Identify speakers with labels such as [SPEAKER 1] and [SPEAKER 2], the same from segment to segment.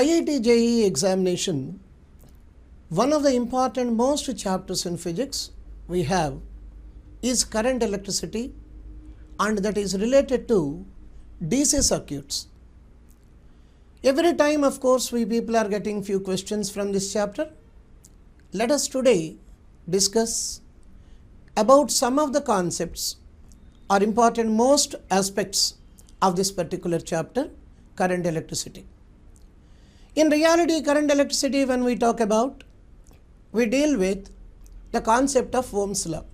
[SPEAKER 1] IIT-JEE examination, one of the important most chapters in physics we have is current electricity, and that is related to DC circuits. Every time, of course, we people are getting few questions from this chapter. Let us today discuss about some of the concepts or important most aspects of this particular chapter, current electricity. In reality, current electricity, when we talk about, we deal with the concept of Ohm's law.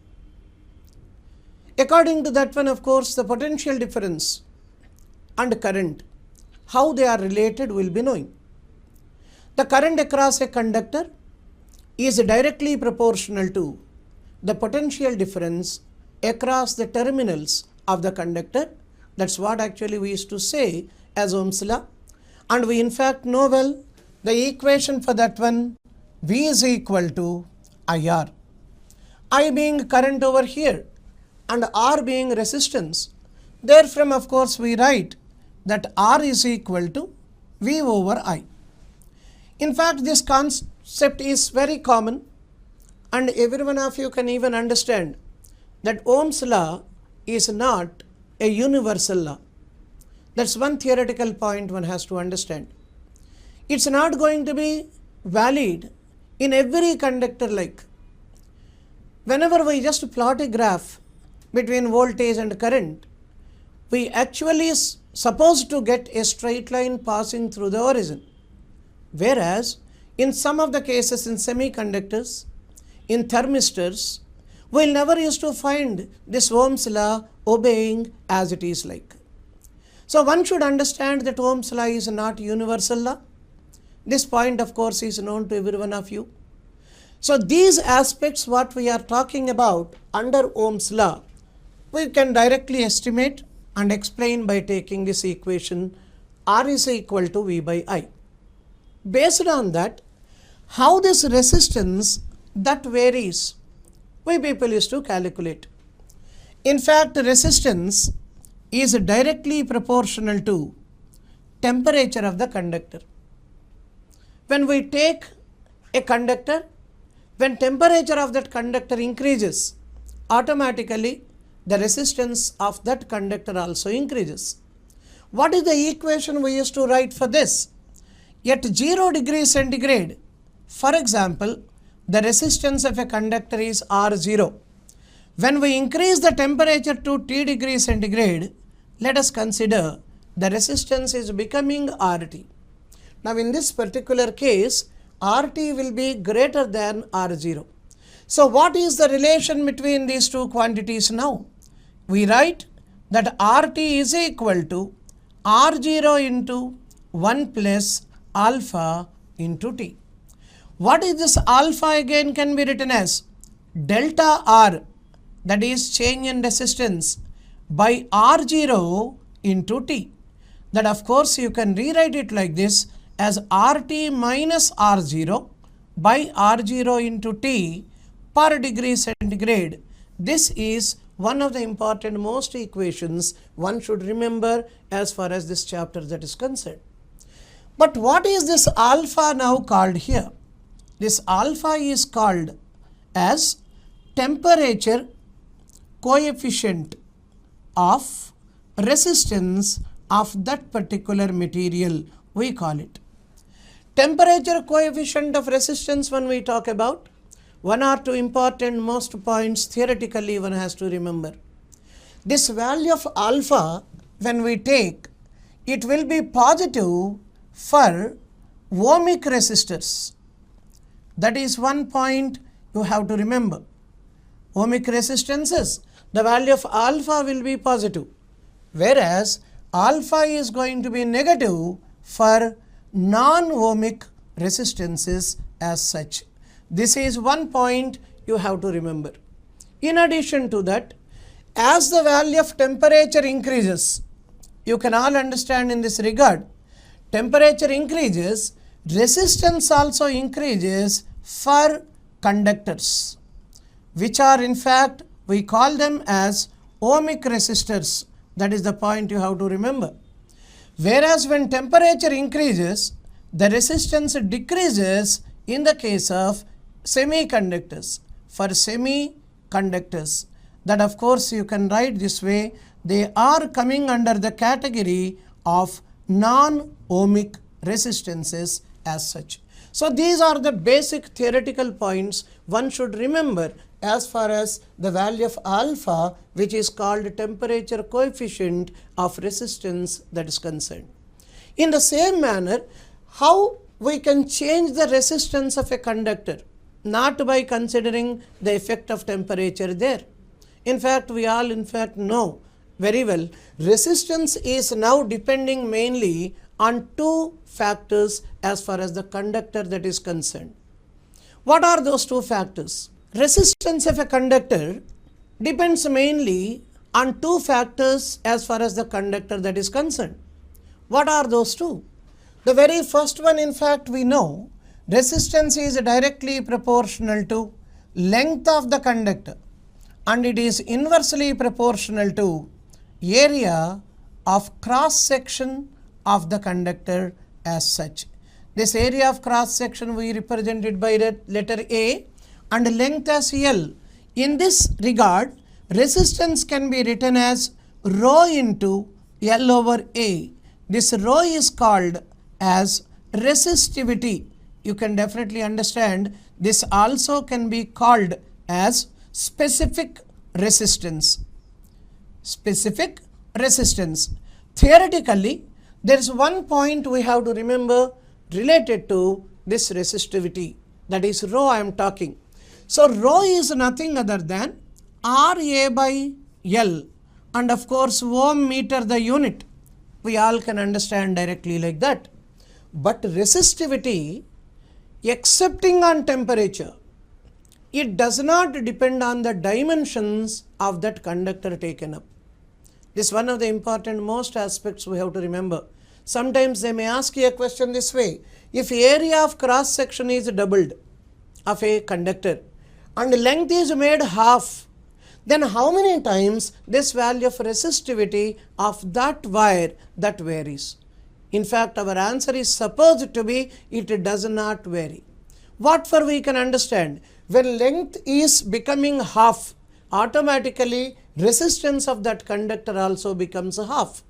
[SPEAKER 1] According to that one, of course, the potential difference and current, how they are related, will be knowing. The current across a conductor is directly proportional to the potential difference across the terminals of the conductor. That's what actually we used to say as Ohm's law. And we in fact know well the equation for that one, V is equal to IR. I being current over here and R being resistance. Therefrom, of course, we write that R is equal to V over I. In fact, this concept is very common, and every one of you can even understand that Ohm's law is not a universal law. That's one theoretical point one has to understand. It's not going to be valid in every conductor. Like whenever we just plot a graph between voltage and current, we actually supposed to get a straight line passing through the origin. Whereas in some of the cases in semiconductors, in thermistors, we'll never used to find this Ohm's law obeying as it is like. So one should understand that Ohm's law is not universal law. This point, of course, is known to every one of you. So these aspects what we are talking about under Ohm's law, we can directly estimate and explain by taking this equation R is equal to V by I. Based on that, how this resistance that varies, we people used to calculate. In fact, resistance is directly proportional to temperature of the conductor. When we take a conductor, when temperature of that conductor increases, automatically the resistance of that conductor also increases. What is the equation we used to write for this? At 0 degrees centigrade, for example, the resistance of a conductor is R0. When we increase the temperature to T degrees centigrade, let us consider the resistance is becoming RT. Now in this particular case, RT will be greater than R0. So what is the relation between these two quantities now? We write that RT is equal to R0 into 1 plus alpha into T. What is this alpha again can be written as delta R, that is change in resistance, by R0 into T. That of course you can rewrite it like this as RT minus R0 by R0 into T per degree centigrade. This is one of the important most equations one should remember as far as this chapter that is concerned. But what is this alpha now called here? This alpha is called as temperature coefficient of resistance of that particular material, we call it. Temperature coefficient of resistance, when we talk about, one or two important most points theoretically one has to remember. This value of alpha, when we take, it will be positive for ohmic resistors. That is one point you have to remember. Ohmic resistances, the value of alpha will be positive, whereas alpha is going to be negative for non-ohmic resistances as such. This is one point you have to remember. In addition to that, as the value of temperature increases, you can all understand in this regard, temperature increases, resistance also increases for conductors, which are in fact we call them as ohmic resistors. That is the point you have to remember. Whereas when temperature increases, the resistance decreases in the case of semiconductors. For semiconductors, that of course you can write this way, they are coming under the category of non-ohmic resistances as such. So these are the basic theoretical points one should remember as far as the value of alpha, which is called temperature coefficient of resistance, that is concerned. In the same manner, how we can change the resistance of a conductor, not by considering the effect of temperature there. In fact, we all know very well, resistance is now depending mainly on two factors as far as the conductor that is concerned. What are those two factors? Resistance of a conductor depends mainly on two factors as far as the conductor that is concerned. What are those two? The very first one, in fact, we know resistance is directly proportional to length of the conductor, and it is inversely proportional to area of cross section of the conductor as such. This area of cross section we represented by the letter A and length as L. In this regard, resistance can be written as rho into L over A. This rho is called as resistivity. You can definitely understand this also can be called as specific resistance. Specific resistance. Theoretically, there is one point we have to remember related to this resistivity, that is rho I am talking. So rho is nothing other than RA by L, and of course ohm meter the unit. We all can understand directly like that. But resistivity, excepting on temperature, it does not depend on the dimensions of that conductor taken up. This is one of the important most aspects we have to remember. Sometimes they may ask you a question this way: if area of cross section is doubled of a conductor and length is made half, then how many times this value of resistivity of that wire that varies? In fact, our answer is supposed to be it does not vary. What for we can understand? When length is becoming half, automatically resistance of that conductor also becomes half.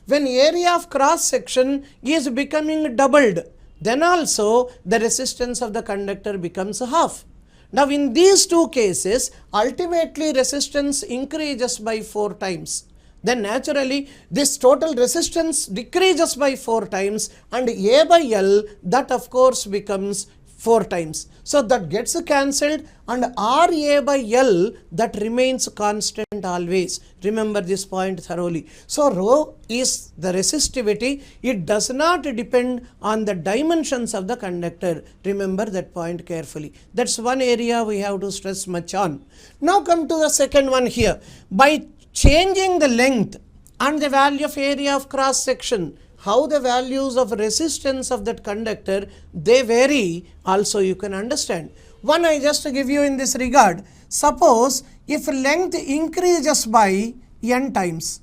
[SPEAKER 1] When area of cross section is becoming doubled, then also the resistance of the conductor becomes half. Now in these two cases, ultimately resistance increases by 4 times. Then naturally this total resistance decreases by 4 times, and A by L, that of course becomes 4 times. So that gets cancelled, and RA by L, that remains constant always. Remember this point thoroughly. So rho is the resistivity. It does not depend on the dimensions of the conductor. Remember that point carefully. That's one area we have to stress much on. Now come to the second one here. By changing the length and the value of area of cross section, how the values of resistance of that conductor, they vary also you can understand. One I just give you in this regard. Suppose if length increases by n times,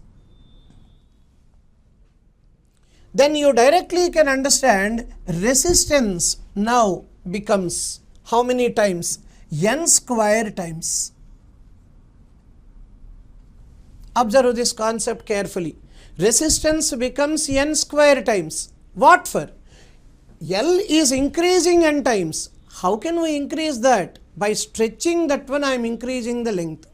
[SPEAKER 1] then you directly can understand resistance now becomes how many times? N square times. Observe this concept carefully. Resistance becomes n square times. What for? L is increasing n times. How can we increase that? By stretching that one, I am increasing the length.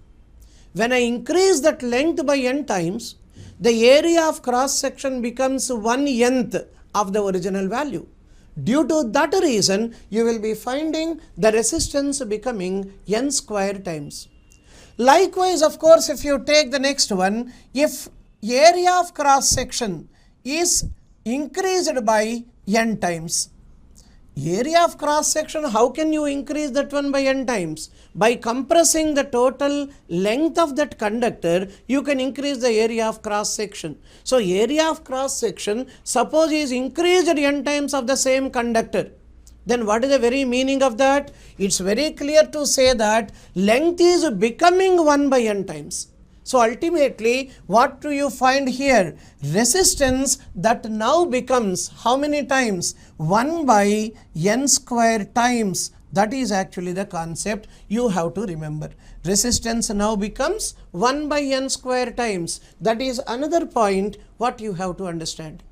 [SPEAKER 1] When I increase that length by n times, the area of cross section becomes 1/nth of the original value. Due to that reason, you will be finding the resistance becoming n square times. Likewise, of course, if you take the next one, if area of cross section is increased by n times. Area of cross section, how can you increase that one by n times? By compressing the total length of that conductor, you can increase the area of cross section. So area of cross section, suppose is increased n times of the same conductor. Then what is the very meaning of that? It's very clear to say that length is becoming 1 by n times. So ultimately, what do you find here? Resistance that now becomes how many times? 1 by n square times. That is actually the concept you have to remember. Resistance now becomes 1 by n square times. That is another point what you have to understand.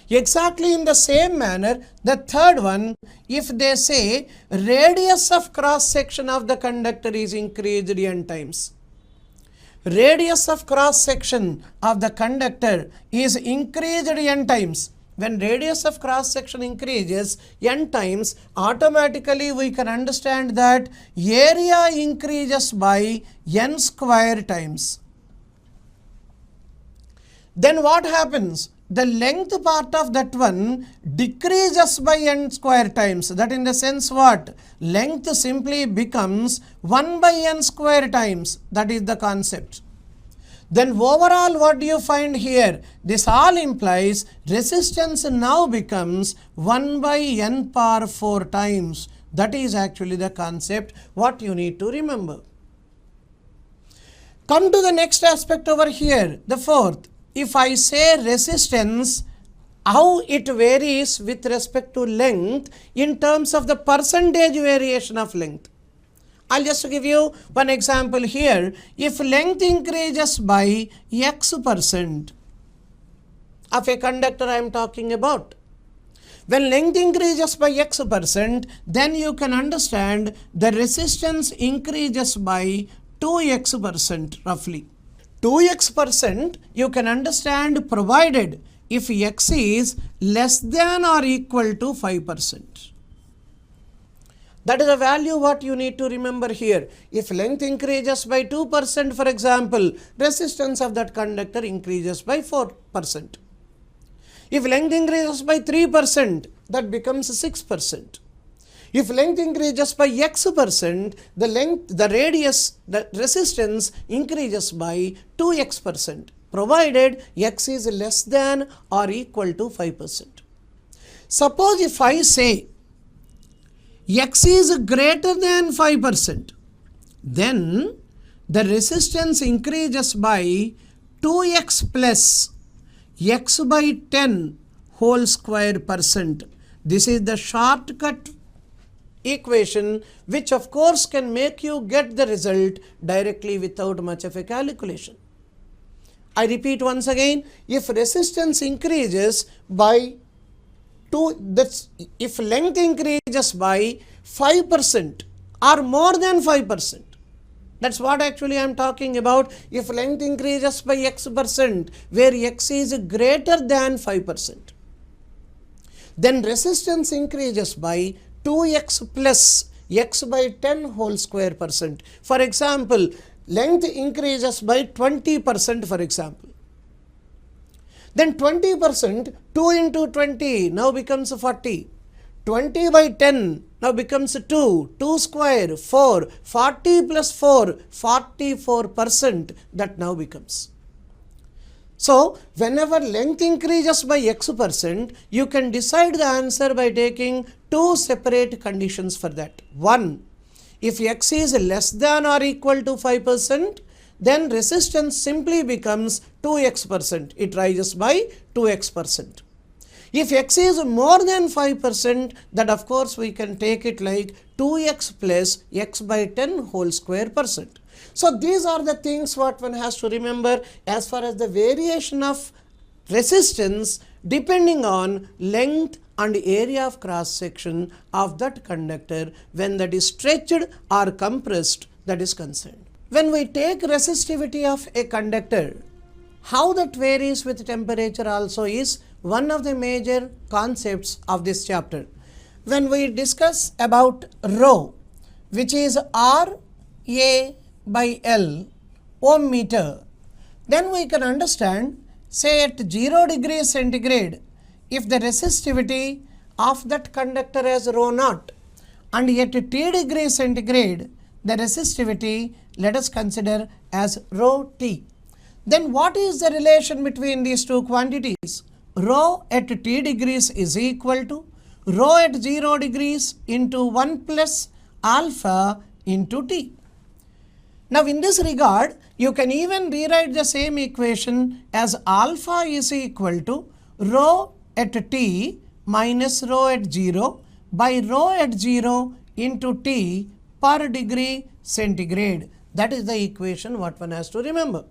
[SPEAKER 1] Exactly in the same manner, the third one, if they say radius of cross section of the conductor is increased n times. Radius of cross section of the conductor is increased n times. When radius of cross section increases n times, automatically we can understand that area increases by n square times. Then what happens? The length part of that one decreases by n square times. That in the sense what? Length simply becomes 1 by n square times. That is the concept. Then overall what do you find here? This all implies resistance now becomes 1 by n power 4 times. That is actually the concept what you need to remember. Come to the next aspect over here, the fourth. If I say resistance, how it varies with respect to length in terms of the percentage variation of length. I'll just give you one example here. If length increases by x% of a conductor I am talking about, when length increases by x%, then you can understand the resistance increases by 2x% roughly. 2x% you can understand provided if x is less than or equal to 5%. That is a value what you need to remember here. If length increases by 2%, for example, resistance of that conductor increases by 4%. If length increases by 3%, that becomes 6%. If length increases by x%, the radius, the resistance increases by 2x%, provided x is less than or equal to 5%. Suppose if I say x is greater than 5%, then the resistance increases by 2x plus x by 10 whole square %. This is the shortcut equation which of course can make you get the result directly without much of a calculation. I repeat once again, if resistance increases by if length increases by 5% or more than 5%, that's what actually I am talking about. If length increases by x%, where x is greater than 5%, then resistance increases by 2x plus x by 10 whole square %. For example, length increases by 20%, for example. Then 20%, 2 into 20 now becomes 40. 20 by 10 now becomes 2. 2 square, 4. 40 plus 4, 44% that now becomes. So, whenever length increases by x%, you can decide the answer by taking two separate conditions for that. One, if x is less than or equal to 5%, then resistance simply becomes 2x%. It rises by 2x%. If x is more than 5%, that of course we can take it like 2x plus x by 10 whole square %. So these are the things what one has to remember as far as the variation of resistance depending on length and area of cross section of that conductor when that is stretched or compressed, that is concerned. When we take resistivity of a conductor, how that varies with temperature also is one of the major concepts of this chapter. When we discuss about rho, which is R A by L ohm meter, then we can understand, say at 0 degrees centigrade, if the resistivity of that conductor is rho naught, and at T degree centigrade, the resistivity let us consider as rho T. Then what is the relation between these two quantities? Rho at T degrees is equal to rho at 0 degrees into 1 plus alpha into T. Now in this regard, you can even rewrite the same equation as alpha is equal to rho at t minus rho at 0 by rho at 0 into t per degree centigrade. That is the equation what one has to remember.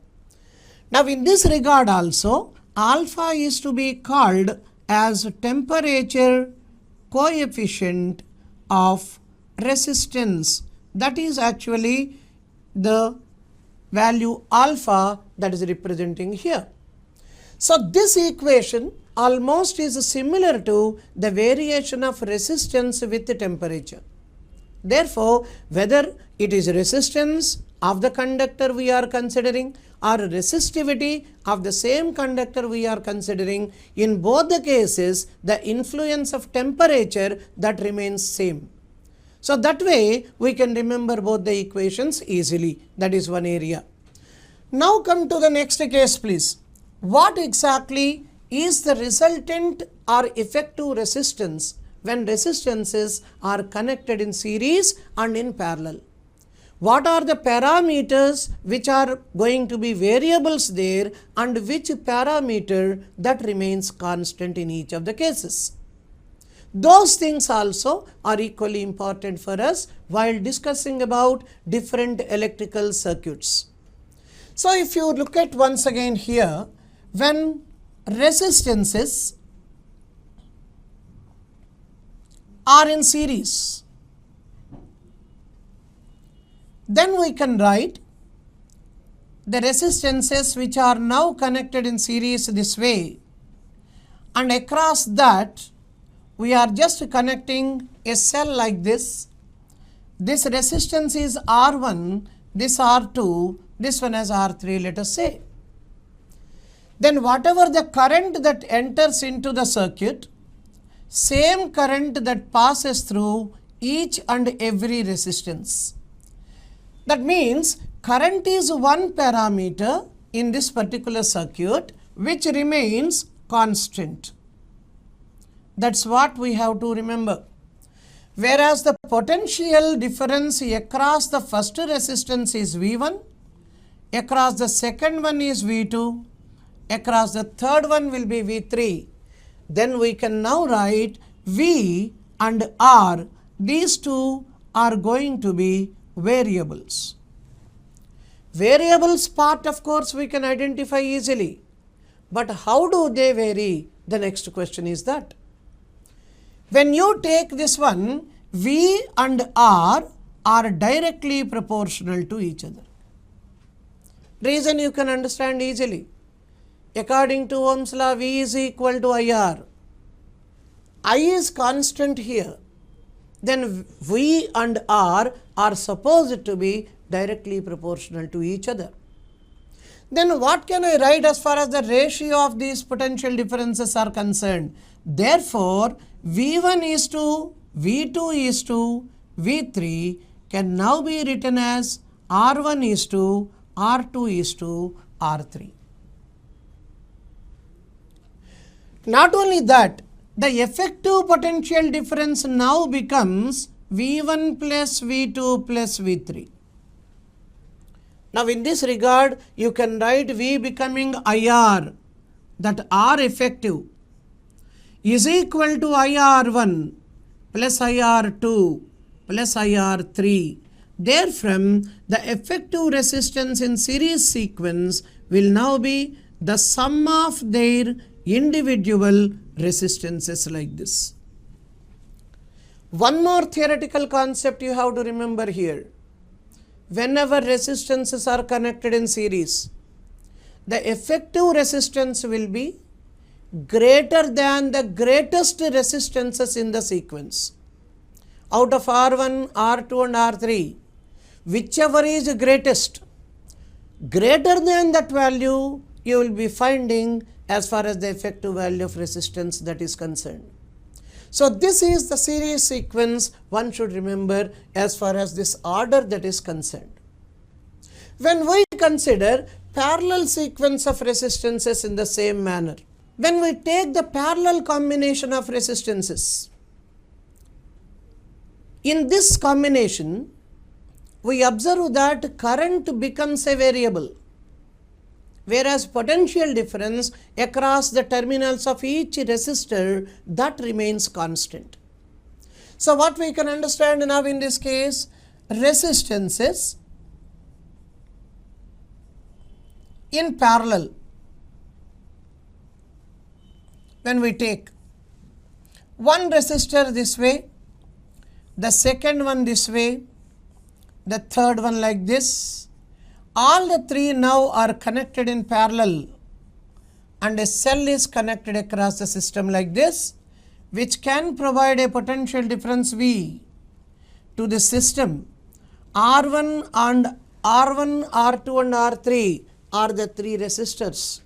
[SPEAKER 1] Now in this regard also, alpha is to be called as temperature coefficient of resistance. That is actually the value alpha that is representing here. So this equation almost is similar to the variation of resistance with the temperature. Therefore, whether it is resistance of the conductor we are considering or resistivity of the same conductor we are considering, in both the cases the influence of temperature that remains same. So that way we can remember both the equations easily. That is one area. Now come to the next case please. What exactly is the resultant or effective resistance when resistances are connected in series and in parallel? What are the parameters which are going to be variables there and which parameter that remains constant in each of the cases? Those things also are equally important for us while discussing about different electrical circuits. So if you look at once again here, when resistances are in series, then we can write the resistances which are now connected in series this way, and across that we are just connecting a cell like this. This resistance is R1, this R2, this one as R3, let us say. Then whatever the current that enters into the circuit, same current that passes through each and every resistance. That means current is one parameter in this particular circuit which remains constant. That's what we have to remember. Whereas the potential difference across the first resistance is V1, across the second one is V2, across the third one will be V3. Then we can now write V and R. These two are going to be variables. Variables part of course we can identify easily. But how do they vary? The next question is that. When you take this one, V and R are directly proportional to each other. Reason you can understand easily. According to Ohm's law, V is equal to IR. I is constant here. Then V and R are supposed to be directly proportional to each other. Then what can I write as far as the ratio of these potential differences are concerned? Therefore, V1 is to V2 is to V3 can now be written as R1 is to R2 is to R3. Not only that, the effective potential difference now becomes V1 plus V2 plus V3. Now in this regard, you can write V becoming IR, that R effective is equal to IR1 plus IR2 plus IR3. Therefrom, the effective resistance in series sequence will now be the sum of their individual resistances like this. One more theoretical concept you have to remember here. Whenever resistances are connected in series, the effective resistance will be greater than the greatest resistances in the sequence. Out of R1, R2 and R3, whichever is greatest, greater than that value you will be finding as far as the effective value of resistance that is concerned. So this is the series sequence one should remember as far as this order that is concerned. When we consider parallel sequence of resistances in the same manner, when we take the parallel combination of resistances, in this combination we observe that current becomes a variable, whereas potential difference across the terminals of each resistor, that remains constant. So what we can understand now in this case, resistances in parallel, when we take one resistor this way, the second one this way, the third one like this, all the three now are connected in parallel, and a cell is connected across the system like this, which can provide a potential difference V to the system. R1 and R1, R2 and R3 are the three resistors.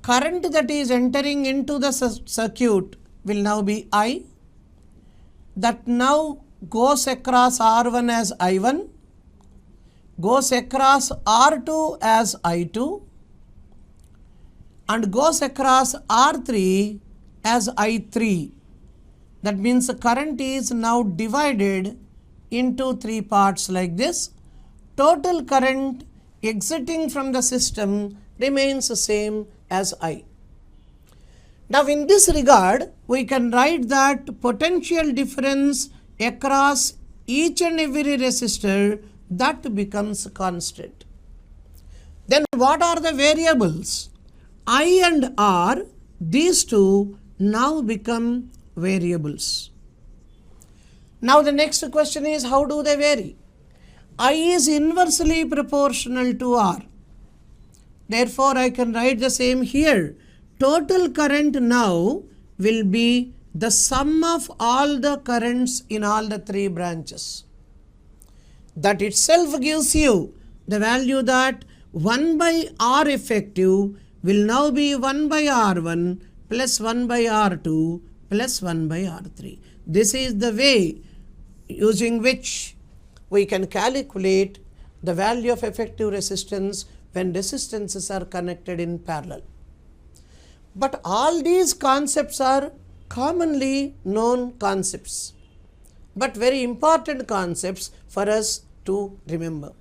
[SPEAKER 1] Current that is entering into the circuit will now be I, that now goes across R1 as I1, goes across R2 as I2, and goes across R3 as I3. That means the current is now divided into three parts like this. Total current exiting from the system remains the same as I. Now in this regard, we can write that potential difference across each and every resistor, that becomes constant. Then what are the variables? I and R, these two now become variables. Now the next question is, how do they vary? I is inversely proportional to R. Therefore, I can write the same here. Total current now will be the sum of all the currents in all the three branches. That itself gives you the value that 1 by R effective will now be 1 by R1 plus 1 by R2 plus 1 by R3. This is the way using which we can calculate the value of effective resistance when resistances are connected in parallel. But all these concepts are commonly known concepts, but very important concepts for us to remember.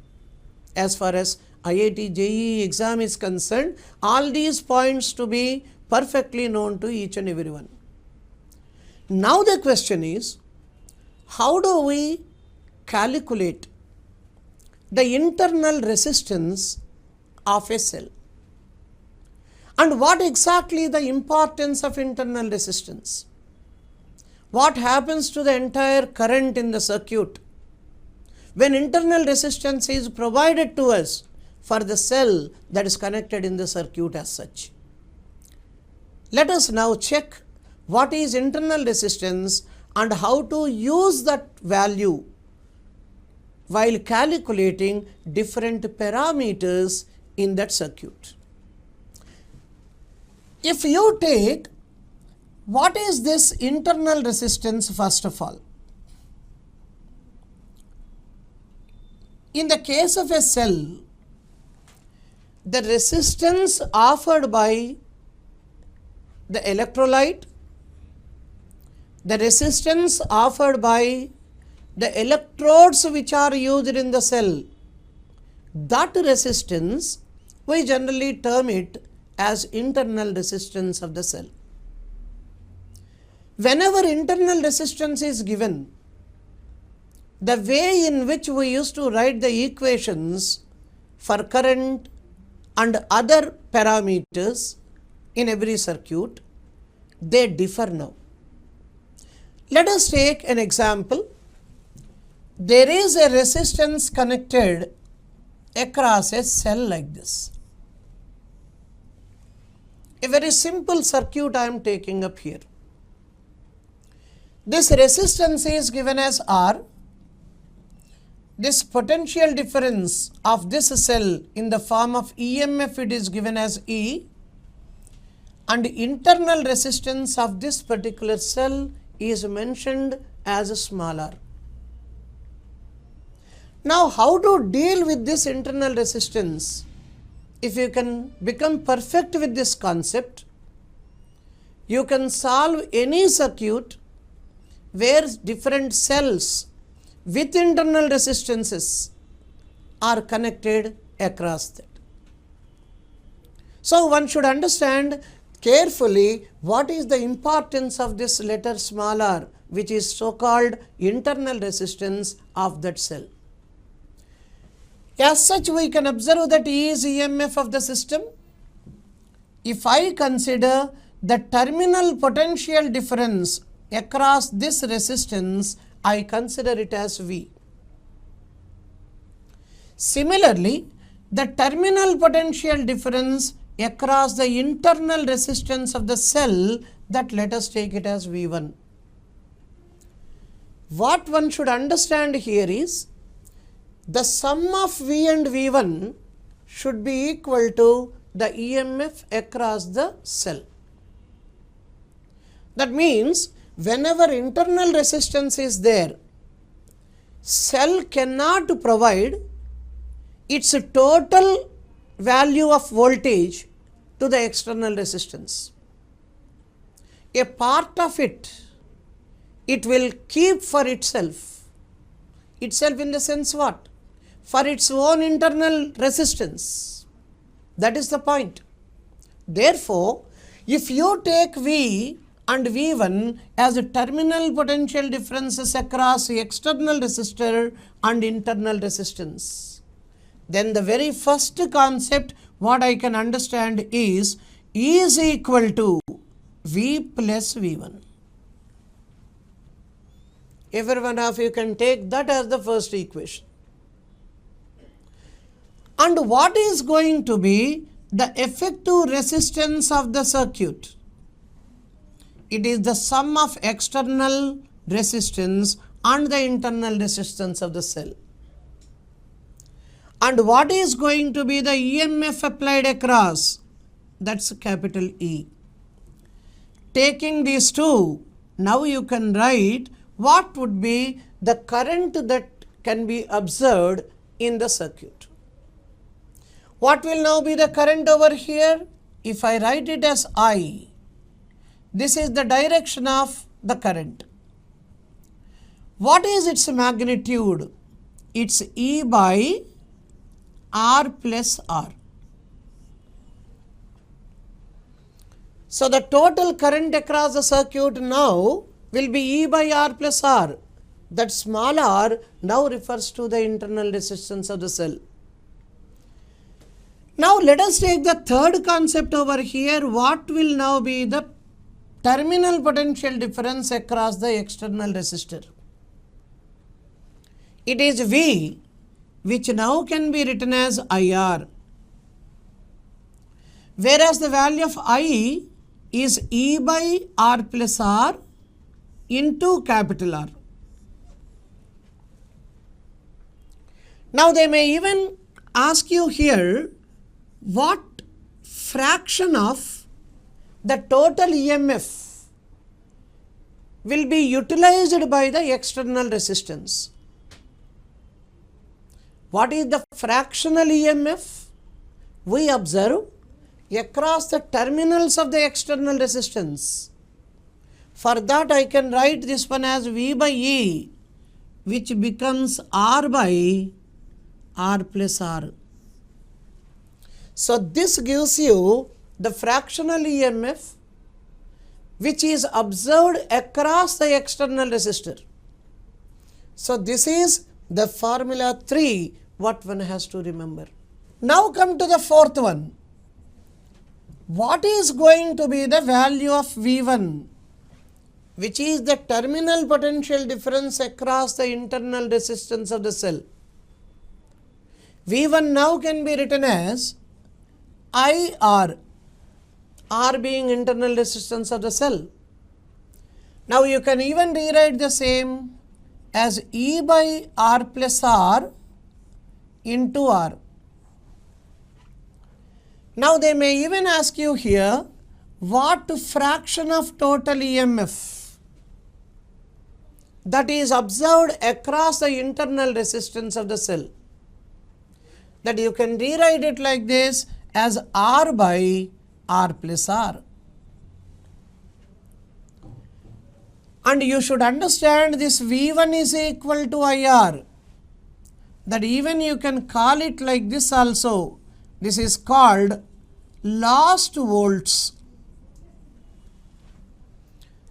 [SPEAKER 1] As far as IIT-JEE exam is concerned, all these points to be perfectly known to each and everyone. Now the question is, how do we calculate the internal resistance of a cell? And what exactly the importance of internal resistance? What happens to the entire current in the circuit when internal resistance is provided to us for the cell that is connected in the circuit as such? Let us now check what is internal resistance and how to use that value while calculating different parameters in that circuit. If you take, what is this internal resistance first of all? In the case of a cell, the resistance offered by the electrolyte, the resistance offered by the electrodes which are used in the cell, that resistance we generally term it as internal resistance of the cell. Whenever internal resistance is given, the way in which we used to write the equations for current and other parameters in every circuit, they differ now. Let us take an example. There is a resistance connected across a cell like this. A very simple circuit I am taking up here. This resistance is given as R. This potential difference of this cell in the form of EMF, it is given as E, and internal resistance of this particular cell is mentioned as a small r. Now, how to deal with this internal resistance? If you can become perfect with this concept, you can solve any circuit where different cells with internal resistances are connected across that. So one should understand carefully what is the importance of this letter small r, which is so called internal resistance of that cell. As such, we can observe that E is EMF of the system. If I consider the terminal potential difference across this resistance, I consider it as V. Similarly, the terminal potential difference across the internal resistance of the cell, that let us take it as V1. What one should understand here is the sum of V and V1 should be equal to the EMF across the cell. That means whenever internal resistance is there, cell cannot provide its total value of voltage to the external resistance. A part of it will keep for itself. Itself in the sense what? For its own internal resistance. That is the point. Therefore, if you take V and V1 as a terminal potential differences across external resistor and internal resistance, then the very first concept what I can understand is E is equal to V plus V1. Every one of you can take that as the first equation. And what is going to be the effective resistance of the circuit? It is the sum of external resistance and the internal resistance of the cell. And what is going to be the EMF applied across? That's capital E. Taking these two, now you can write what would be the current that can be observed in the circuit. What will now be the current over here? If I write it as I, this is the direction of the current. What is its magnitude? It's E by R plus R. So the total current across the circuit now will be E by R plus R. That small r now refers to the internal resistance of the cell. Now let us take the third concept over here. What will now be the terminal potential difference across the external resistor? It is V, which now can be written as IR. Whereas the value of I is E by R plus R into capital R. Now they may even ask you here, what fraction of the total EMF will be utilized by the external resistance? What is the fractional EMF? We observe across the terminals of the external resistance. For that I can write this one as V by E, which becomes R by R plus R. So this gives you the fractional EMF which is observed across the external resistor. So this is the formula 3 what one has to remember. Now come to the fourth one. What is going to be the value of V1, which is the terminal potential difference across the internal resistance of the cell? V1 now can be written as IR, R being internal resistance of the cell. Now you can even rewrite the same as E by R plus R into R. Now they may even ask you here, what fraction of total EMF that is observed across the internal resistance of the cell? That you can rewrite it like this as R by R plus R. And you should understand this V1 is equal to IR. That even you can call it like this also. This is called lost volts.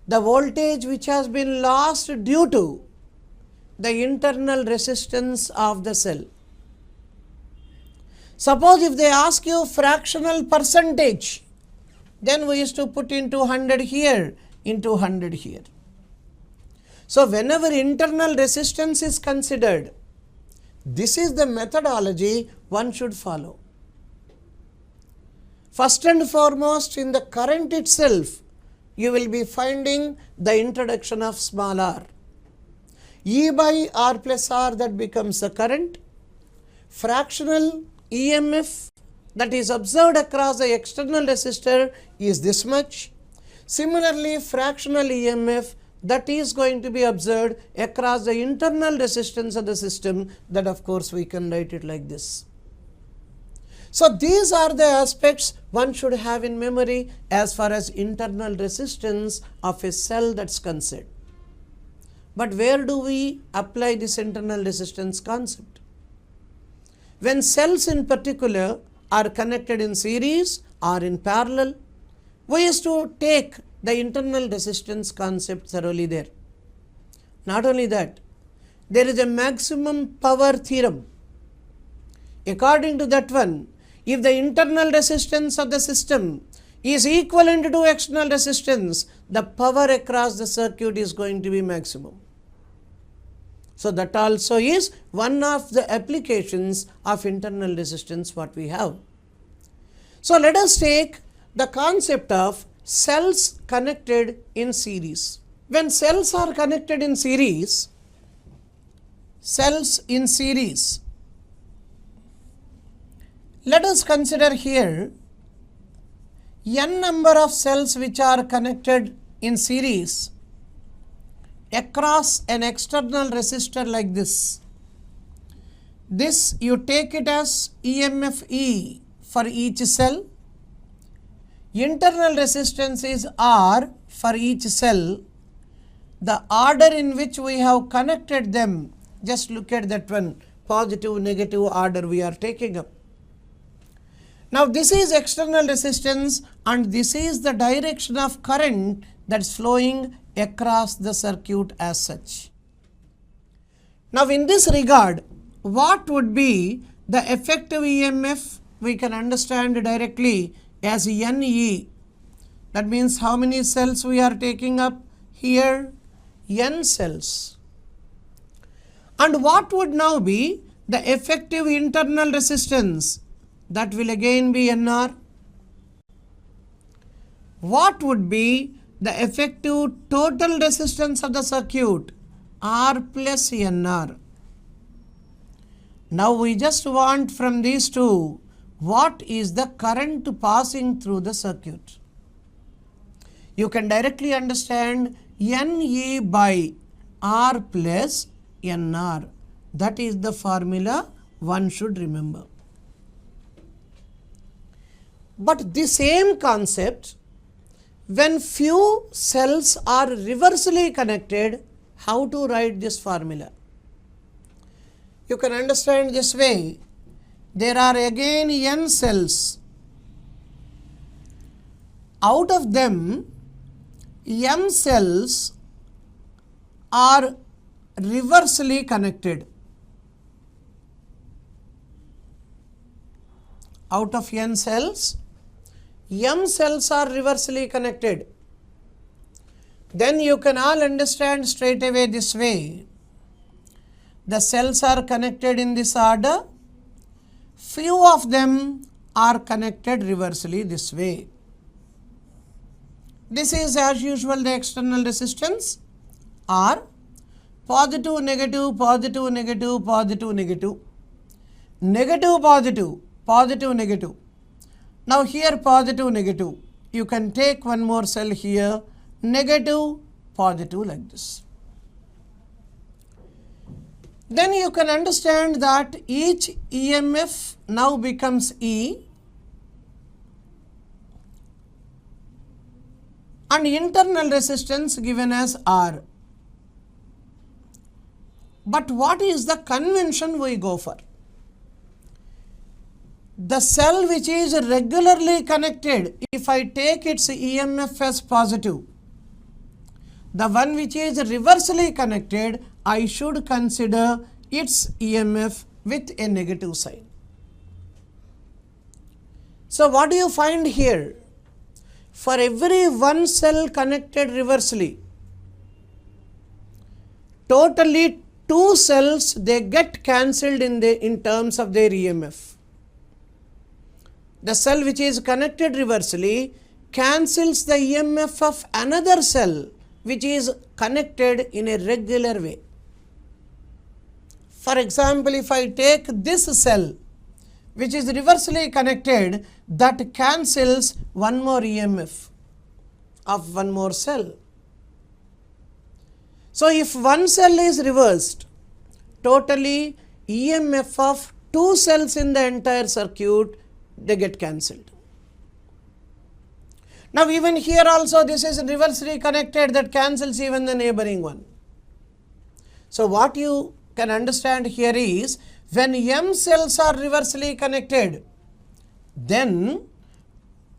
[SPEAKER 1] The voltage which has been lost due to the internal resistance of the cell. Suppose if they ask you fractional percentage, then we used to put into 100 here, into 100 here. So whenever internal resistance is considered, this is the methodology one should follow. First and foremost, in the current itself, you will be finding the introduction of small r. E by R plus R, that becomes the current. Fractional EMF that is observed across the external resistor is this much. Similarly, fractional EMF that is going to be observed across the internal resistance of the system, that of course we can write it like this. So these are the aspects one should have in memory as far as internal resistance of a cell that's concerned. But where do we apply this internal resistance concept? When cells in particular are connected in series or in parallel, we used to take the internal resistance concept thoroughly there. Not only that, there is a maximum power theorem. According to that one, if the internal resistance of the system is equivalent to external resistance, the power across the circuit is going to be maximum. So that also is one of the applications of internal resistance what we have. So let us take the concept of cells connected in series. When cells are connected in series, let us consider here n number of cells which are connected in series across an external resistor like this. This you take it as EMF E for each cell. Internal resistance is R for each cell. The order in which we have connected them, just look at that one, positive, negative order we are taking up. Now this is external resistance and this is the direction of current that's flowing across the circuit as such. Now in this regard, what would be the effective EMF? We can understand directly as NE. That means how many cells we are taking up here? N cells. And what would now be the effective internal resistance? That will again be NR. What would be the effective total resistance of the circuit? R plus NR. Now we just want from these two, what is the current passing through the circuit? You can directly understand NE by R plus NR. That is the formula one should remember. But the same concept, when few cells are reversely connected, how to write this formula? You can understand this way. There are again N cells. Out of them, M cells are reversely connected. Out of N cells, M cells are reversely connected. Then you can all understand straight away this way. The cells are connected in this order. Few of them are connected reversely this way. This is as usual the external resistance R, positive, negative, positive, negative, positive, negative, negative, positive, positive, negative. Now here positive, negative. You can take one more cell here, negative, positive like this. Then you can understand that each EMF now becomes E and internal resistance given as R. But what is the convention we go for? The cell which is regularly connected, if I take its EMF as positive, the one which is reversely connected, I should consider its EMF with a negative sign. So what do you find here? For every one cell connected reversely, totally two cells they get cancelled in terms of their EMF. The cell which is connected reversely cancels the EMF of another cell which is connected in a regular way. For example, if I take this cell which is reversely connected, that cancels one more EMF of one more cell. So if one cell is reversed, totally EMF of two cells in the entire circuit, they get cancelled. Now even here also this is reversely connected, that cancels even the neighboring one. So what you can understand here is, when M cells are reversely connected, then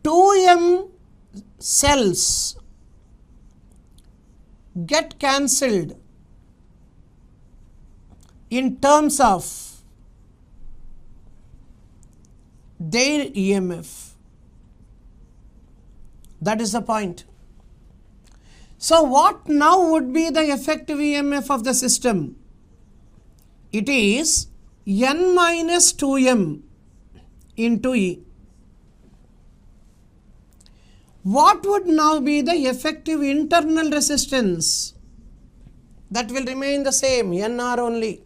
[SPEAKER 1] 2M cells get cancelled in terms of their EMF. That is the point. So what now would be the effective EMF of the system? It is N minus 2M into E. What would now be the effective internal resistance? That will remain the same, NR only.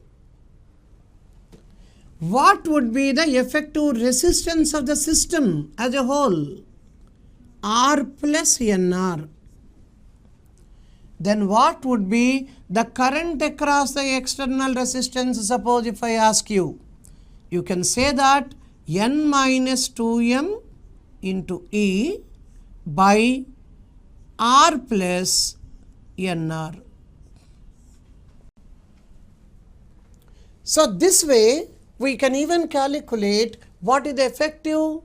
[SPEAKER 1] What would be the effective resistance of the system as a whole? R plus NR. Then what would be the current across the external resistance? Suppose if I ask you, you can say that N minus 2M into E by R plus NR. So this way we can even calculate what is the effective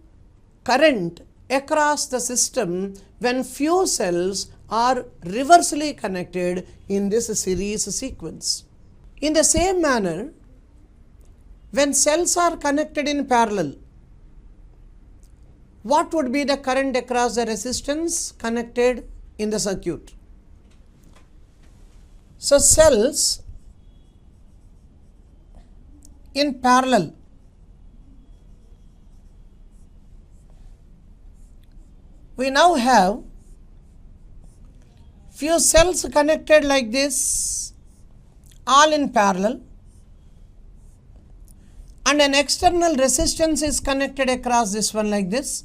[SPEAKER 1] current across the system when few cells are reversely connected in this series sequence. In the same manner, when cells are connected in parallel, what would be the current across the resistance connected in the circuit? So cells in parallel, we now have few cells connected like this, all in parallel, and an external resistance is connected across this one like this.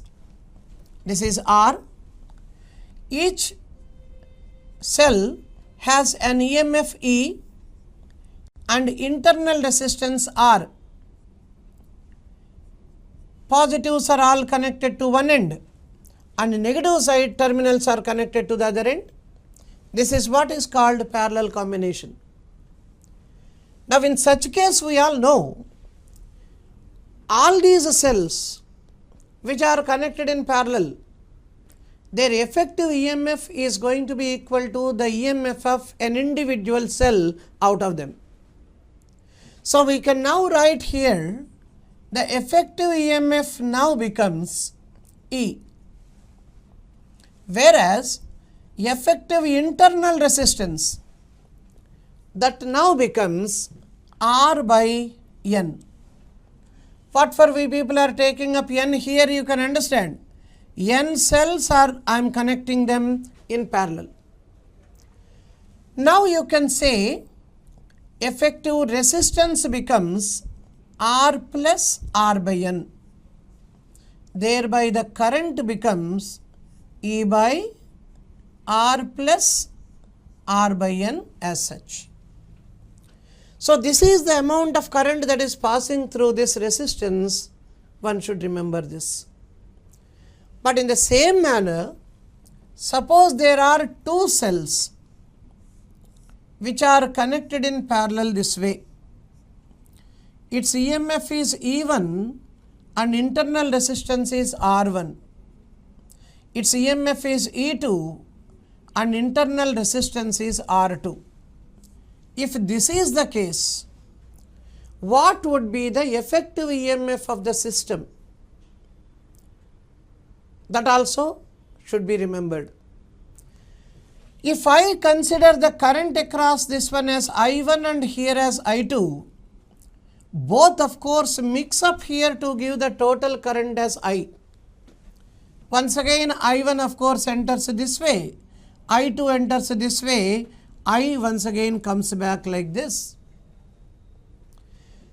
[SPEAKER 1] This is R. Each cell has an EMF E and internal resistance R. Positives are all connected to one end and negative side terminals are connected to the other end. This is what is called parallel combination. Now in such case, we all know all these cells which are connected in parallel, their effective EMF is going to be equal to the EMF of an individual cell out of them. So we can now write here the effective EMF now becomes E, whereas effective internal resistance, that now becomes R by N. What for we people are taking up N here, you can understand. N cells are, I am connecting them in parallel. Now you can say effective resistance becomes R plus R by N. Thereby the current becomes E by R plus R by N as such. So this is the amount of current that is passing through this resistance. One should remember this. But in the same manner, suppose there are two cells which are connected in parallel this way. Its EMF is E1 and internal resistance is R1. Its EMF is E2 and internal resistance is R2. If this is the case, what would be the effective EMF of the system? That also should be remembered. If I consider the current across this one as I1 and here as I2, both of course mix up here to give the total current as I. Once again I1 of course enters this way, I2 enters this way, I once again comes back like this.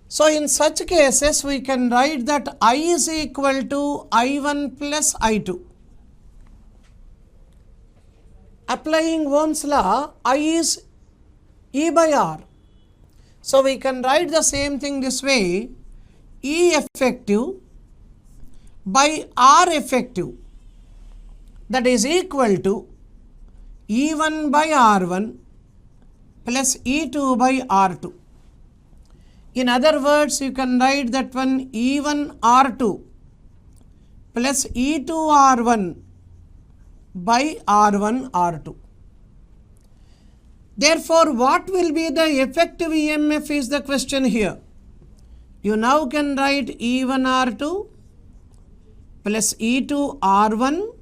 [SPEAKER 1] So in such cases we can write that I is equal to I1 plus I2. Applying Ohm's law, I is E by R. So we can write the same thing this way, E effective by R effective, that is equal to E1 by R1 plus E2 by R2. In other words, you can write that one E1 R2 plus E2 R1 by R1 R2. Therefore, what will be the effective EMF is the question here. You now can write E1 R2 plus E2 R1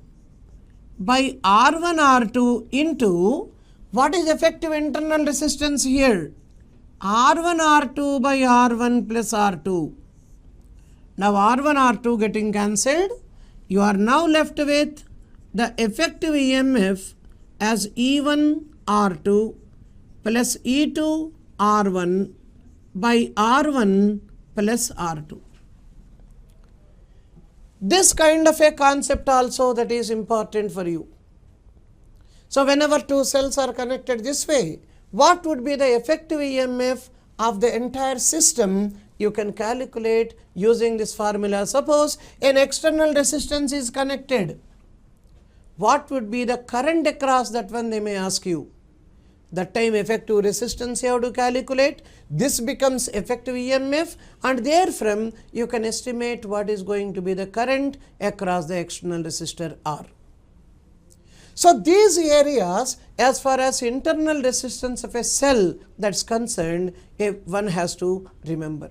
[SPEAKER 1] by R1 R2 into what is effective internal resistance here? R1 R2 by R1 plus R2. Now R1 R2 getting cancelled. You are now left with the effective EMF as E1 R2 plus E2 R1 by R1 plus R2. This kind of a concept also that is important for you. So whenever two cells are connected this way, what would be the effective EMF of the entire system? You can calculate using this formula. Suppose an external resistance is connected. What would be the current across that one, they may ask you. That time effective resistance you have to calculate. This becomes effective EMF and therefrom you can estimate what is going to be the current across the external resistor R. So these areas, as far as internal resistance of a cell that's concerned, one has to remember.